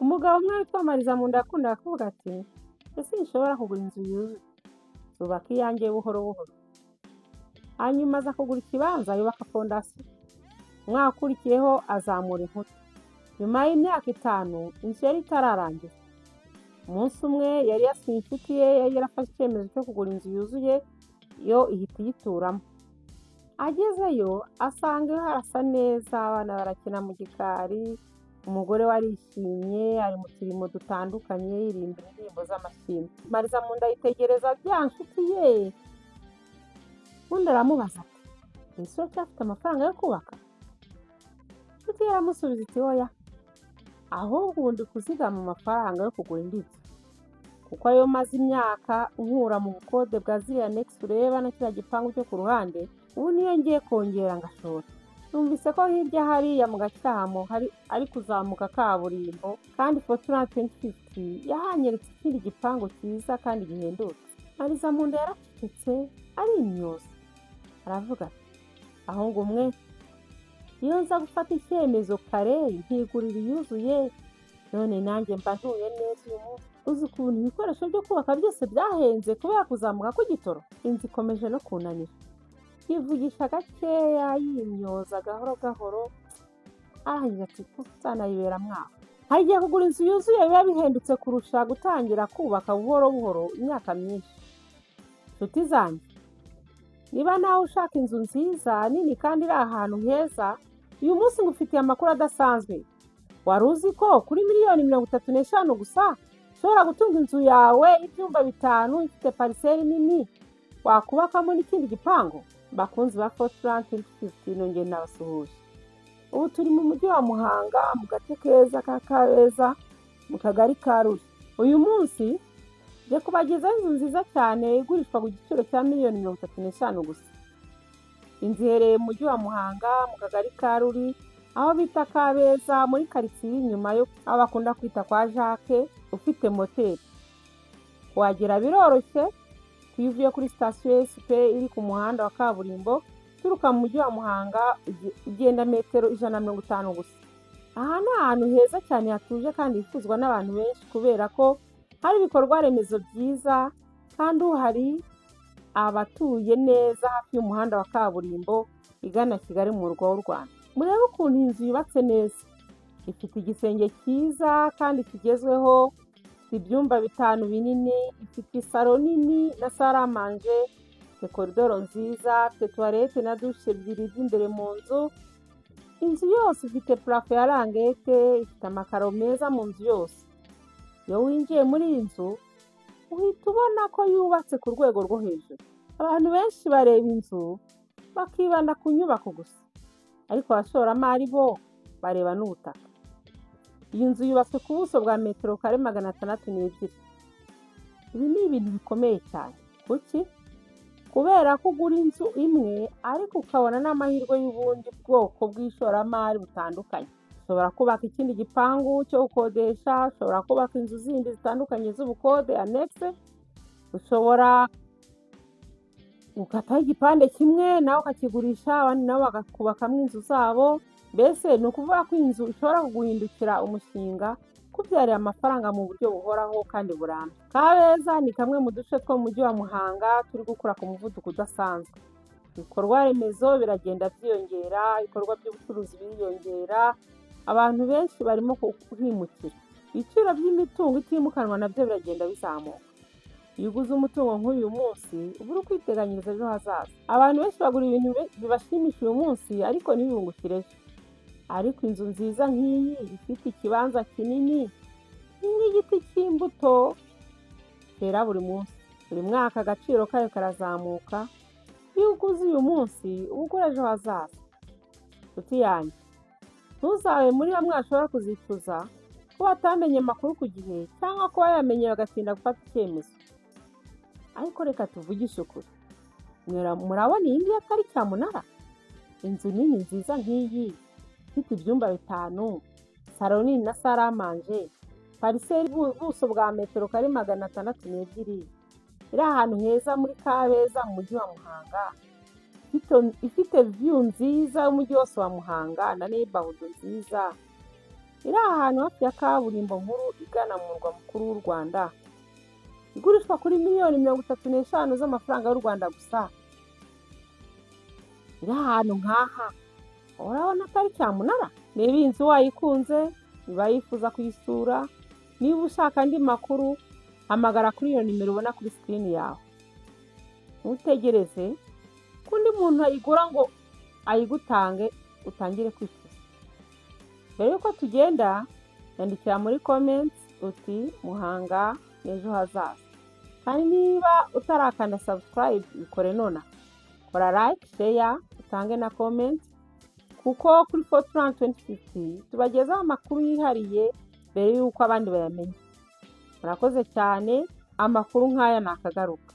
Umugabo umwe witwa Marizamunda yakundaga kuvuga ati ese nshobora kugura inzu yuzuye zubaka iyanjye buhoro buhoro. Hanyuma aza kugura ikibanza yubaka fondasiyo. Umwaka ukurikiyeho azamura inkuta. Nyuma y'imyaka 5 inzu yari itararangira. Umunsi umwe yari yasuye inshuti ye yari yarafashe icyemezo cyo kugura inzu yuzuye yo ihita iyituramo. Agezeyo asanga harasa neza, abana barakina mu gikari, umugore warishimye ari mu turimo dutandukanye yirimba indirimbo z'amashimwe. Marizamunda yitegereza bya nshuti ye. Undi aramubaza ati ese cyafite amafaranga yo kubaka? Inshuti ye aramusubiza iti oya, ahubwo ubundi kuzigama amafaranga yo kugura indi nzu, kuko ayo maze imyaka nkura mu bukode bwa ziriya next ureba na kiriya gipangu cyo ku ruhande, ubu niyo ngiye kongera ngashora. Numvise ko hirya hariya mu Gacyamo ari kuzamuka kaburimbo, kandi Fortuna 2050 yahanyeretse ikindi gipangu cyiza kandi gihendutse. Marizamunda yaracecetse ari imyoza, aravuga ati ahubwo umwe iyo nza gufata icyemezo kare nkigurira yuzuye, none nanjye mba ntuye neza uyu munsi. Uzi ukuntu ibikoresho byo kubaka byose byahenze kubera kuzamuka kw'igitoro. Inzu ikomeje no kunanira. Yivugisha gakeya yimyoza gahoro gahoro, arangiza ati uzanayibera mwaho. Hari igihe kugura inzu yuzuye biba bihendutse kurusha gutangira kubaka buhoro buhoro imyaka myinshi. Nshuti zanjye, niba nawe ushaka inzu nziza nini kandi iri ahantu heza, uyu munsi ngufitiye amakuru adasanzwe. Wari uzi ko kuri miliyoni 35 gusa ushobora gutunga inzu yawe ibyumba 5 ifite Parcel nini, wakubakamo n'ikindi gipangu? Bakunzi ba Plafond 2050 nongeye nabasuhuje. Ubu turi mu mujyi wa Muhanga, mu gace keza ka Kabeza, mu Kagari ka Ruli. Uyu munsi je kubagezaho inzu nziza cyane igurishwa ku giciro cya miliyoni 35 gusa. Inzu iherereye mu mujyi wa Muhanga, mu Kagari ka Ruli, aho bita Kabeza, muri quartier inyuma yo aho bakunda kwita kwa Jacques, ufite Motel. Kuhagera biroroshye, uvuye kuri station SP iri ku muhanda wa kaburimbo, turuka mu mujyi wa Muhanga ugenda metero 150 gusa. Aha ni ahantu heza cyane hatuje kandi hifuzwa n'abantu benshi kubera ko hari ibikorwa remezo byiza, kandi hari abatuye neza hafi y'umuhanda wa kaburimbo igana Kigali mu murwa w'u Rwanda. Murebe ukuntu inzu yubatse neza. Ifite igisenge cyiza kandi kigezweho, ibyumba 5 binini, ifite salon nini na salle à manger, koridoro nziza, toilette na douche ebyiri z'imbere mu nzu. Inzu yose ifite Plafond ya languettes, ifite amakaro meza mu nzu yose. Iyo winjiye muri iyi nzu uhita ubona ko yubatse ku rwego rwo hejuru. Abantu benshi bareba inzu bakibanda ku nyubako gusa, ariko abashoramari bo bareba n'ubutaka. Iyi nzu yubatswe ku buso bwa metero kare 602. Ibi ni ibintu bikomeye cyane. Kuki? Kubera ko ugura inzu imwe ariko ukabona n'amahirwe y'ubundi bwoko bw'ishoramari butandukanye. Ushobora kubaka ikindi gipangu cyo gukodesha, ushobora kubaka inzu zindi zitandukanye z'ubukode annexe, ushobora ukataho igipande kimwe nawe ukakigurisha, abandi nabo bagakubakamo inzu zabo. Mbese ni ukuvuga ko inzu ishobora kuguhindukira umushinga, kubyarira amafaranga mu buryo buhoraho kandi burambye. Kabeza ni kamwe mu duce two mu mujyi wa Muhanga turi gukura ku muvuduko udasanzwe. Ibikorwa remezo biragenda byiyongera, ibikorwa by'ubucuruzi biriyongera, abantu benshi barimo kuhimukira. Ibiciro by'imitungo itimukanwa nabyo biragenda bizamuka. Iyo uguze umutungo nk'uyu munsi uba uri kwiteganyiriza ejo hazaza. Abantu benshi bagura ibintu bibashimisha uyu munsi ariko ntibibungukire. Ariko inzu nziza nk'iyi ifite ikibanza kinini, n'igiti cy'imbuto kera buri munsi, buri mwaka agaciro kayo karazamuka. Iyo uguze uyu munsi ugura ejo hazaza. Nshuti yanjye, ntuzabe muri bamwe bashobora kuzicuza ko batamenye amakuru ku gihe, cyangwa ko yamenye bagatinda gufata icyemezo. Ariko reka tuvugishe ukuri, murabona iyi ngiyi atari cyamunara? Inzu nini nziza nk'iyi ifite ibyumba 5, salon nini na salle à manger, Parcel buso bwa metero kare 602, iri ahantu heza muri Kabeza mu mujyi wa Muhanga, ifite view nziza y'umujyi wose wa Muhanga na neighborhood nziza. iri ahantu hafi ya kaburimbo nkuru igana mu murwa mukuru w'u Rwanda. Igurishwa kuri miliyoni 35 z'amafaranga y'u Rwanda gusa. Iri ahantu nk'aha urabona atari cyamunara. Niba iyi nzu wayikunze, niba yifuza kuyisura, niba ushaka andi makuru, hamagara kuri iyo nimero ubona kuri screen yawe. Ntutegereze ko undi muntu ayigura ngo ayigutange utangire kwifuza. Mbere yuko tugenda, yandikira muri comments uti Muhanga n'ejo hazaza. Kandi niba utarakanda subscribe, bikore nona. Kora like, share, utange na comment, kuko kuri Fortran 2050 tubagezaho amakuru yihariye mbere yuko abandi bayamenya. Murakoze cyane, amakuru nk'aya nakagaruka.